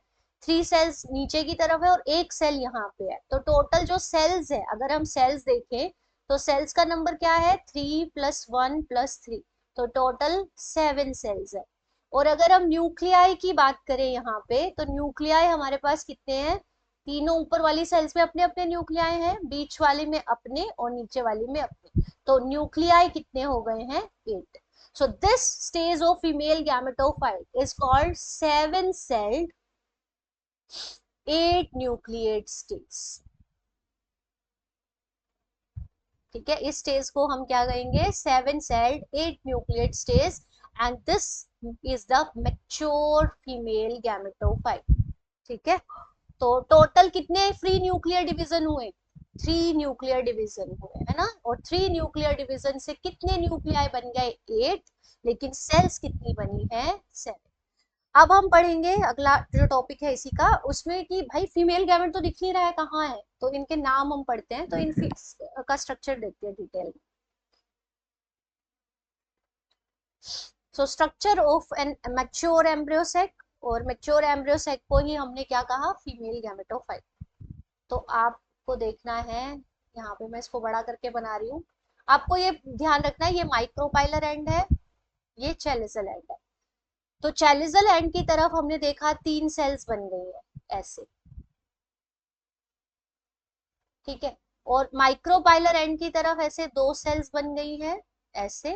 3 सेल्स नीचे की तरफ है, और एक सेल यहाँ पे है। तो टोटल जो सेल्स है, अगर हम सेल्स देखें तो सेल्स का नंबर क्या है, 3 + 1 + 3, तो टोटल 7 सेल्स है। और अगर हम न्यूक्लियाई की बात करें यहाँ पे, तो न्यूक्लियाई हमारे पास कितने हैं? तीनों ऊपर वाली सेल्स में अपने अपने न्यूक्लियाई हैं, बीच वाली में अपने और नीचे वाली में अपने, तो न्यूक्लियाई कितने हो गए हैं? 8. So this stage of female gametophyte is called 7-celled 8 nucleate stage. ठीक है, इस स्टेज को हम क्या कहेंगे? 7-celled 8 nucleate stage, and this is the mature female gametophyte. ठीक है, तो टोटल कितने फ्री न्यूक्लियर डिवीजन हुए? 3 न्यूक्लियर डिवीजन हुए, है ना? और 3 न्यूक्लियर डिवीजन से कितने न्यूक्लियाई बन गए? 8, लेकिन सेल्स कितनी बनी है? 7. अब हम पढ़ेंगे अगला जो टॉपिक है इसी का, उसमें कि भाई फीमेल गैमेट तो दिख नहीं रहा है, कहाँ है? तो इनके नाम हम पढ़ते हैं, तो इन का स्ट्रक्चर देखते हैं डिटेल में. So structure of an mature embryo sac, और मैच्योर एम्ब्रियो सेक को ही हमने क्या कहा? Female gametophyte. तो आपको देखना है, यहाँ पे मैं इसको बड़ा करके बना रही हूँ. आपको ये ध्यान रखना है, ये माइक्रोपाइलर एंड है, ये चैलिजल एंड है. तो चैलिजल एंड की तरफ हमने देखा 3 सेल्स बन गई है ऐसे, ठीक है. और माइक्रोपाइलर एंड की तरफ ऐसे 2 सेल्स बन गई है ऐसे,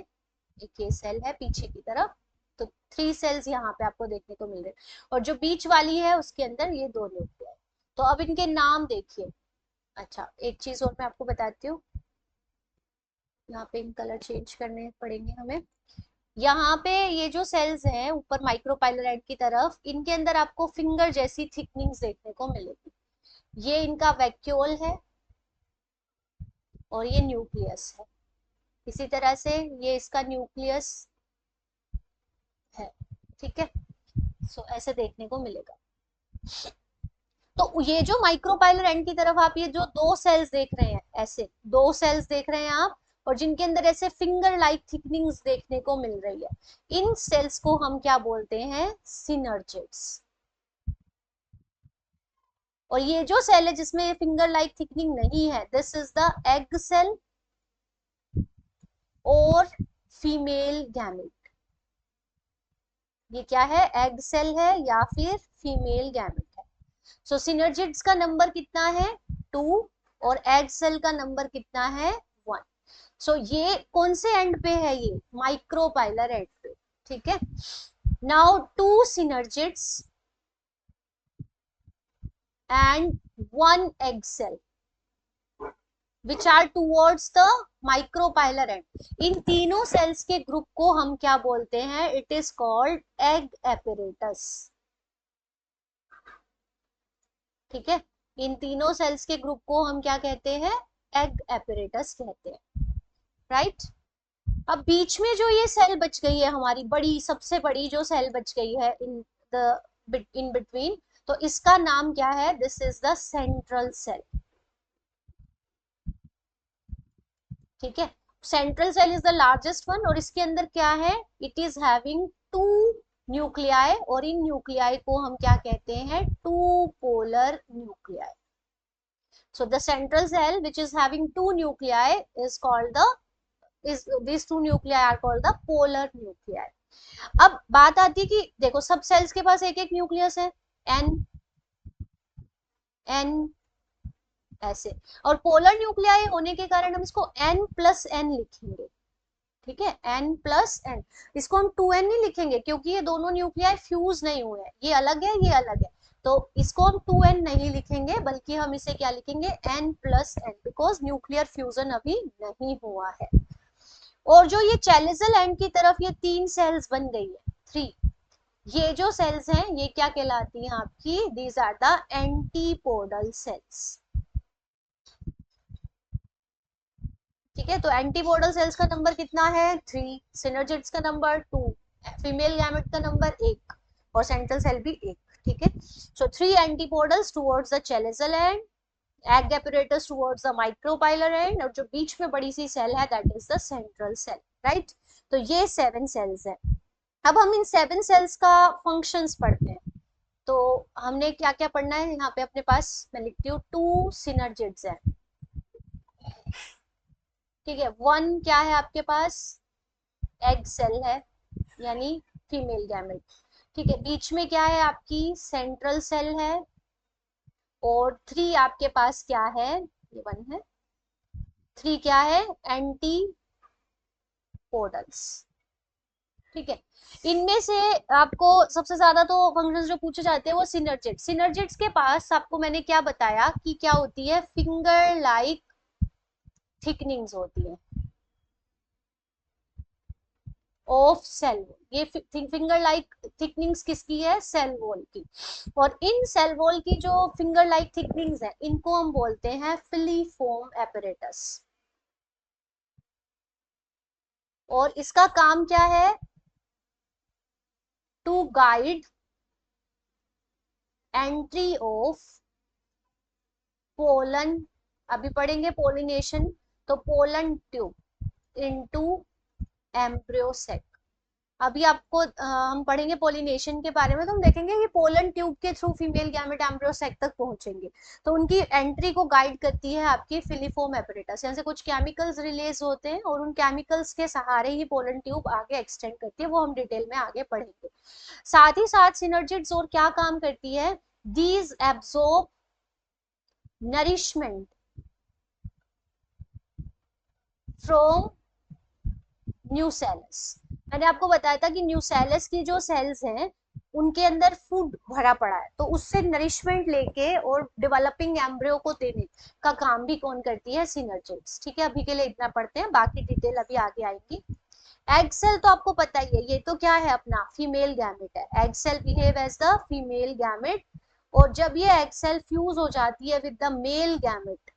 एक ये सेल है पीछे की तरफ, तो 3 सेल्स यहाँ पे आपको देखने को मिल रहे हैं. और जो बीच वाली है उसके अंदर ये 2 न्यूक्लियाई. तो अब इनके नाम देखिए. अच्छा, एक चीज और मैं आपको बताती हूँ, यहाँ पे इन कलर चेंज करने पड़ेंगे हमें. यहाँ पे ये जो सेल्स हैं ऊपर माइक्रोपाइलर एंड की तरफ, इनके अंदर आपको फिंगर जैसी थिकनिंग्स देखने को मिलेगी. ये इनका वैक्यूल है और ये न्यूक्लियस है. इसी तरह से ये इसका न्यूक्लियस है, ठीक है. सो ऐसे देखने को मिलेगा. तो ये जो माइक्रोपाइलर एंड की तरफ आप ये जो 2 सेल्स देख रहे हैं, ऐसे 2 सेल्स देख रहे हैं आप, और जिनके अंदर ऐसे फिंगर लाइक थिकनिंग्स देखने को मिल रही है, इन सेल्स को हम क्या बोलते हैं? सिनर्जिड्स. और ये जो सेल है जिसमें फिंगर लाइक थिकनिंग नहीं है, this is the egg cell और फीमेल गैमेट. ये क्या है? एग सेल है या फिर फीमेल गैमेट है. सो सिनर्जिड्स का नंबर कितना है? 2. और एग सेल का नंबर कितना है? 1. सो ये कौन से एंड पे है? ये माइक्रोपाइलर एंड पे, ठीक है. Now 2 synergids and 1 egg cell which are towards the micropylar end. इन तीनों सेल्स के ग्रुप को हम क्या बोलते हैं? It is called egg apparatus. ठीक है, इन तीनों सेल्स के ग्रुप को हम क्या कहते हैं? एग एपरेटस कहते हैं, राइट. अब बीच में जो ये सेल बच गई है हमारी, बड़ी सबसे बड़ी जो सेल बच गई है इन बिटवीन, तो इसका नाम क्या है? This is the central cell. ठीक है, central cell is the largest one, और इसके अंदर क्या है? इट इज हैविंग 2 न्यूक्लियाई, और इन न्यूक्लियाई को हम क्या कहते हैं? 2 polar nuclei. So the central cell which is having 2 nuclei is called these 2 nuclei are called the polar nuclei. अब बात आती है कि देखो सब सेल्स के पास एक एक न्यूक्लियस है, N N ऐसे, और पोलर न्यूक्लियाई होने के कारण हम इसको N+N लिखेंगे. ठीक है, N+N. इसको हम 2N नहीं लिखेंगे क्योंकि ये दोनों न्यूक्लियाई फ्यूज नहीं हुए हैं, ये अलग है ये अलग है. तो इसको हम 2N नहीं लिखेंगे, बल्कि हम इसे क्या लिखेंगे? N+N, बिकॉज न्यूक्लियर फ्यूजन अभी नहीं हुआ है. और जो ये चैलिजल एंड की तरफ ये 3 सेल्स बन गई है, 3, ये जो सेल्स हैं ये क्या कहलाती हैं आपकी? These are the antipodal cells. ठीक है, तो एंटीपोडल सेल्स का नंबर कितना है? 3. सिनर्जिड्स का नंबर 2. फीमेल गैमेट का नंबर 1, और सेंट्रल सेल भी 1. ठीक है, so 3 antipodals towards the chalazal end, egg apparatus towards the micropylar end, और जो बीच में बड़ी सी सेल है that is the central cell, right. तो ये 7 सेल्स है. अब हम इन 7 सेल्स का फंक्शंस पढ़ते हैं. तो हमने क्या क्या पढ़ना है यहाँ पे अपने पास? मैं लिखती हूँ 2 सिनर्जिड्स है. ठीक है, 1 क्या है आपके पास? एग सेल है, यानी फीमेल गैमेट। ठीक है, बीच में क्या है आपकी सेंट्रल सेल है, और 3 आपके पास क्या है, ये 1 है, 3 क्या है, एंटी पोडल्स। ठीक है, इनमें से आपको सबसे ज्यादा तो फंक्शंस जो पूछे जाते हैं वो सिनर्जिड। सिनर्जिड्स के पास आपको मैंने क्या बताया कि क्या होती है, फिंगर लाइक थिकनिंग्स होती है ऑफ सेल वॉल। ये फिंगर लाइक थिकनिंग्स किसकी है, सेल वॉल की। और इन सेल वॉल की जो फिंगर लाइक थिकनिंग्स है, इनको हम बोलते हैं फिलीफोम एपरेटस। और इसका काम क्या है, to guide entry of pollen, अभी पढ़ेंगे पोलिनेशन, तो pollen tube into embryo sac. अभी आपको हम पढ़ेंगे पोलिनेशन के बारे में, तो हम देखेंगे कि पोलन ट्यूब के through female gamete embryo sac तक पहुंचेंगे। तो उनकी एंट्री को गाइड करती है आपकी फिलीफोम एपरेटस। यहाँ से कुछ केमिकल्स रिलीज होते हैं और उन केमिकल्स के सहारे ही पोलन ट्यूब आगे एक्सटेंड करती है, वो हम डिटेल में आगे पढ़ेंगे। साथ ही साथ सिनर्जिड्स और क्या काम करती है, these absorb nourishment from nucellus. मैंने आपको बताया था कि न्यूसेलस की जो सेल्स हैं उनके अंदर फूड भरा पड़ा है, तो उससे नरिशमेंट लेके और डेवलपिंग एम्ब्रियो को देने का काम भी कौन करती है, सिनर्जिड्स। ठीक है, अभी के लिए इतना पढ़ते हैं, बाकी डिटेल अभी आगे आएगी। एग सेल तो आपको पता ही है, ये तो क्या है अपना फीमेल गैमेट है। Egg cell behave as the female gamete, और जब ये एग सेल फ्यूज हो जाती है विद द मेल गैमेट,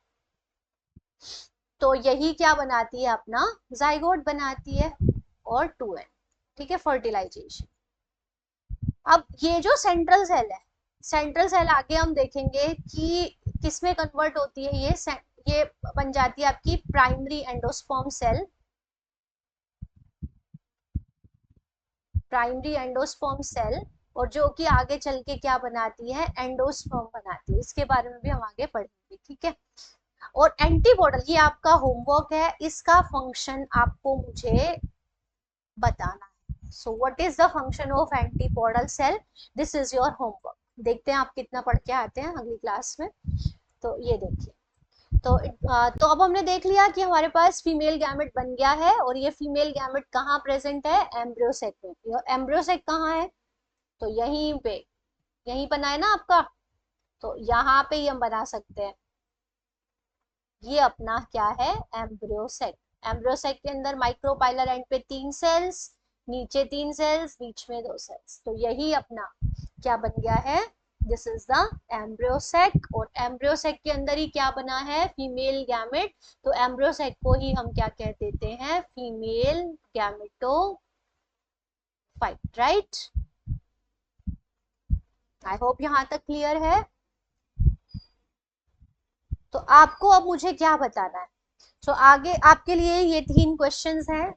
तो यही क्या बनाती है, अपना जाइगोट बनाती है और 2n। ठीक है, फर्टिलाइजेशन। अब ये जो सेंट्रल सेल है, सेंट्रल सेल आगे हम देखेंगे कि किसमें कन्वर्ट होती है, ये बन जाती है आपकी primary endosperm cell. Primary endosperm cell, और जो कि आगे चल के क्या बनाती है, एंडोस्पर्म बनाती है। इसके बारे में भी हम आगे पढ़ेंगे। ठीक है, और एंटीबॉडल, ये आपका होमवर्क है, इसका फंक्शन आपको मुझे बताना है। So what is the function of antipodal cell, this is your homework. देखते हैं आप कितना पढ़ के आते हैं अगली क्लास में। तो ये देखिए, तो अब हमने देख लिया कि हमारे पास फीमेल गैमेट बन गया है, और ये फीमेल गैमेट कहाँ प्रेजेंट है, एम्ब्रियोसेक में। ये एम्ब्रियोसेक कहाँ है, तो यहीं पे, यहीं बना है ना आपका, तो यहाँ पे ही हम बना सकते हैं। ये अपना क्या है, एम्ब्रियोसेक। एम्ब्रियोसेक के अंदर माइक्रोपाइलर एंड पे 3 सेल्स, नीचे 3 सेल्स, बीच में 2 सेल्स, तो यही अपना क्या बन गया है, दिस इज द एम्ब्रियोसेक। और एम्ब्रियोसेक के अंदर ही क्या बना है, फीमेल गैमेट। तो एम्ब्रियोसेक को ही हम क्या कह देते हैं, female gametophyte, right. I hope यहां तक क्लियर है। तो आपको अब मुझे क्या बताना है, तो आगे आपके लिए ये 3 क्वेश्चंस हैं,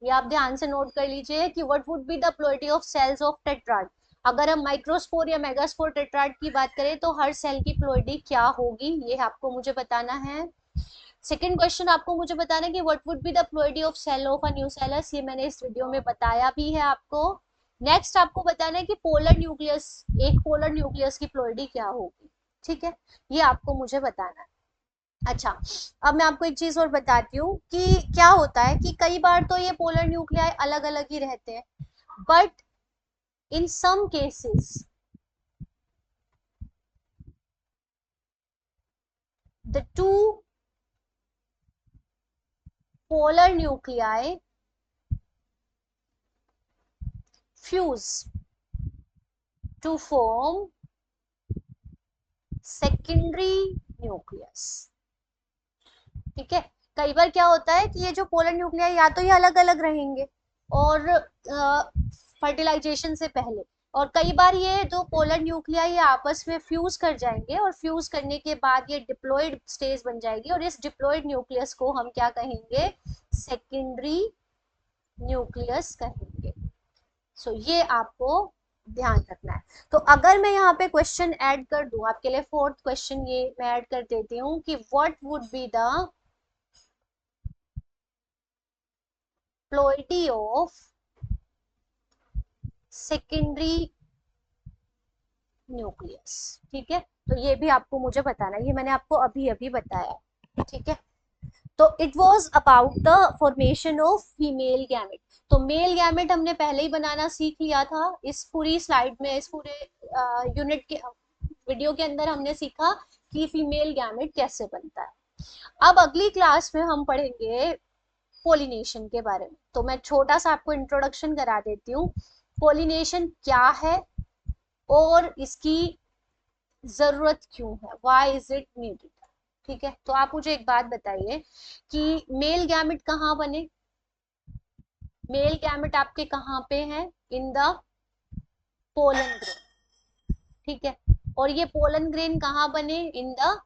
ये आप ध्यान से नोट कर लीजिए कि what would be the ploidy of cells of tetrad. अगर हम माइक्रोस्पोर या मेगास्पोर टेट्राड की बात करें तो हर सेल की प्लॉइडी क्या होगी, ये आपको मुझे बताना है। सेकंड क्वेश्चन आपको मुझे बताना है कि what would be the ploidy of cell of a nucellus, ये मैंने इस वीडियो में बताया भी है आपको। नेक्स्ट आपको बताना है कि पोलर न्यूक्लियस, एक पोलर न्यूक्लियस की प्लॉइडी क्या होगी। ठीक है, ये आपको मुझे बताना है। अच्छा, अब मैं आपको एक चीज और बताती हूँ कि क्या होता है कि कई बार तो ये पोलर न्यूक्लियाई अलग अलग ही रहते हैं, but in some cases the two polar nuclei fuse to form secondary nucleus. ठीक है, कई बार क्या होता है कि ये जो पोलर न्यूक्लियाई या तो ये अलग अलग रहेंगे और फर्टिलाइजेशन से पहले, और कई बार ये जो पोलर न्यूक्लियाई आपस में फ्यूज कर जाएंगे, और फ्यूज करने के बाद ये डिप्लॉइड स्टेज बन जाएगी, और इस डिप्लॉइड न्यूक्लियस को हम क्या कहेंगे, सेकेंडरी न्यूक्लियस कहेंगे। सो ये आपको ध्यान रखना है। तो अगर मैं यहाँ पे क्वेश्चन ऐड कर दूं आपके लिए, फोर्थ क्वेश्चन ये मैं ऐड कर देती हूँ कि what would be the ploidy of secondary nucleus. ठीक है, तो ये भी आपको मुझे बताना है, ये मैंने आपको अभी अभी बताया। ठीक है, तो it was about the formation of female gamete. तो मेल गैमेट हमने पहले ही बनाना सीख लिया था, इस पूरी स्लाइड में, इस पूरे यूनिट के वीडियो के अंदर हमने सीखा कि फीमेल गैमेट कैसे बनता है। अब अगली क्लास में हम पढ़ेंगे पोलिनेशन के बारे में। तो मैं छोटा सा आपको इंट्रोडक्शन करा देती हूँ, पोलिनेशन क्या है और इसकी जरूरत क्यों है, व्हाई इज इट नीडेड। ठीक है, तो आप मुझे एक बात बताइए कि मेल गैमेट कहाँ बने। मेल गैमेट आपके कहाँ पे हैं, इन द पोलन ग्रेन। ठीक है, और ये पोलन ग्रेन कहाँ बने, इन द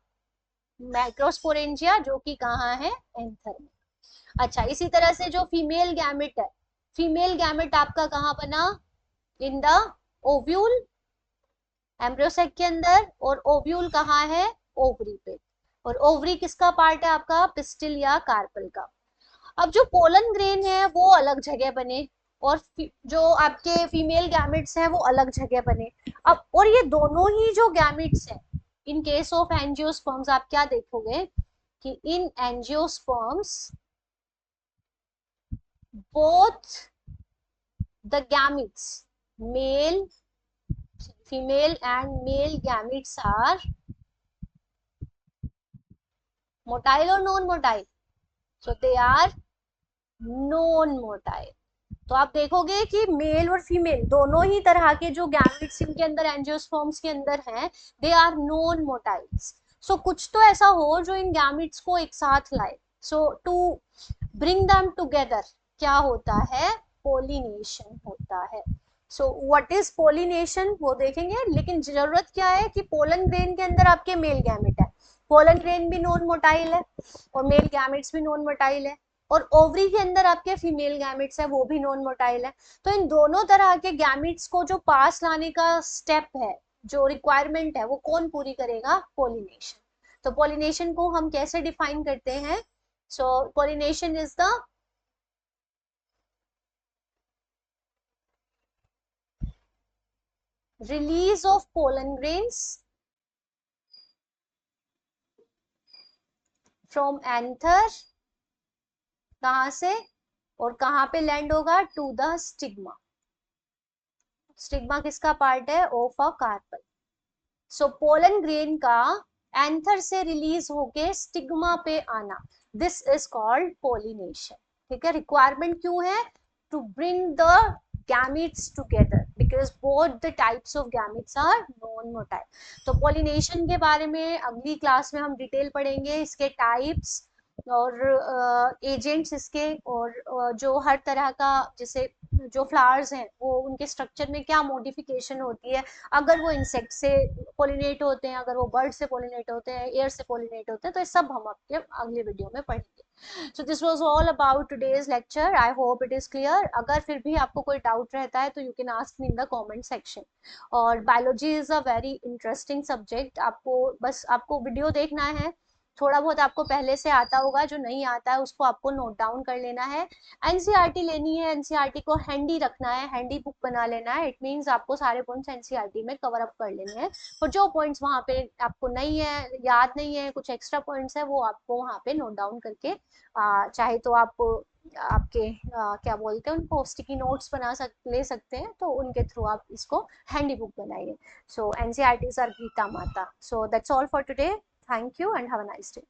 माइक्रोस्पोरेंजिया, जो कि कहाँ है, एंथर में। अच्छा, इसी तरह से जो फीमेल गैमेट है, फीमेल गैमेट आपका कहाँ बना, इन द ओव्यूल, एम्ब्रियोसेक के अंदर, और ओव्यूल कहाँ है, ओवरी पे। और ओवरी किसका पार्ट है आपका, पिस्टिल या कार्पल का। अब जो पोलन ग्रेन है वो अलग जगह बने, और जो आपके फीमेल गैमेट्स हैं वो अलग जगह बने। अब और ये दोनों ही जो गैमेट्स हैं, इन केस ऑफ एंजियोस्पर्म्स आप क्या देखोगे कि in angiosperms both the gametes, male, female and male gametes are motile or non-motile, so they are non-motile। तो आप देखोगे कि मेल और फीमेल दोनों ही तरह के जो गैमेट्स इनके अंदर एंजियोस्पर्म्स के अंदर हैं, दे आर नॉन मोटाइल्स। सो कुछ तो ऐसा हो जो इन गैमेट्स को एक साथ लाए, सो टू ब्रिंग देम टुगेदर क्या होता है, पोलिनेशन होता है। सो व्हाट इज पोलिनेशन वो देखेंगे, लेकिन जरूरत क्या है कि पोलन ग्रेन के अंदर आपके मेल गैमेट है, पोलन ग्रेन भी नॉन मोटाइल है और मेल गैमेट्स भी नॉन मोटाइल है, और ओवरी के अंदर आपके फीमेल गैमेट्स है वो भी नॉन मोटाइल है। तो इन दोनों तरह के गैमेट्स को जो पास लाने का स्टेप है, जो रिक्वायरमेंट है, वो कौन पूरी करेगा, पोलिनेशन। तो पोलिनेशन को हम कैसे डिफाइन करते हैं, so pollination is the release of pollen grains from anther, कहां से और कहां पे लैंड होगा, टू द स्टिग्मा। स्टिग्मा किसका पार्ट है, of a carpel. So pollen grain का एंथर से रिलीज होके स्टिग्मा पे आना, दिस इज कॉल्ड पोलिनेशन। ठीक है, रिक्वायरमेंट क्यों है, to bring the gametes together because both the types of gametes are non motile. तो पोलिनेशन के बारे में अगली क्लास में हम डिटेल पढ़ेंगे, इसके टाइप्स और एजेंट्स इसके, और जो हर तरह का, जैसे जो फ्लावर्स हैं वो उनके स्ट्रक्चर में क्या मॉडिफिकेशन होती है, अगर वो इंसेक्ट से पोलिनेट होते हैं, अगर वो बर्ड से पोलिनेट होते हैं, एयर से पोलिनेट होते हैं, तो ये सब हम आपके अगले वीडियो में पढ़ेंगे। So this was all about today's lecture, I hope it is clear. अगर फिर भी आपको कोई डाउट रहता है तो you can ask me in the comment section. और biology is a very interesting subject, आपको बस आपको वीडियो देखना है, थोड़ा बहुत आपको पहले से आता होगा, जो नहीं आता है उसको आपको नोट डाउन कर लेना है। एनसीईआरटी लेनी है, एनसीईआरटी को हैंडी रखना है, हैंडी बुक बना लेना है, इट मींस आपको सारे पॉइंट्स एनसीईआरटी में कवर अप कर लेने हैं, और जो पॉइंट्स वहां पे आपको नहीं है, याद नहीं है, कुछ एक्स्ट्रा पॉइंट्स है, वो आपको वहां पे नोट डाउन करके चाहे तो आप आपके क्या बोलते हैं उनको, स्टिकी नोट्स बना ले सकते हैं, तो उनके थ्रू आप इसको हैंडी बुक बनाइए। सो एनसीईआरटीज आर गीता माता। So that's all for today, thank you and have a nice day.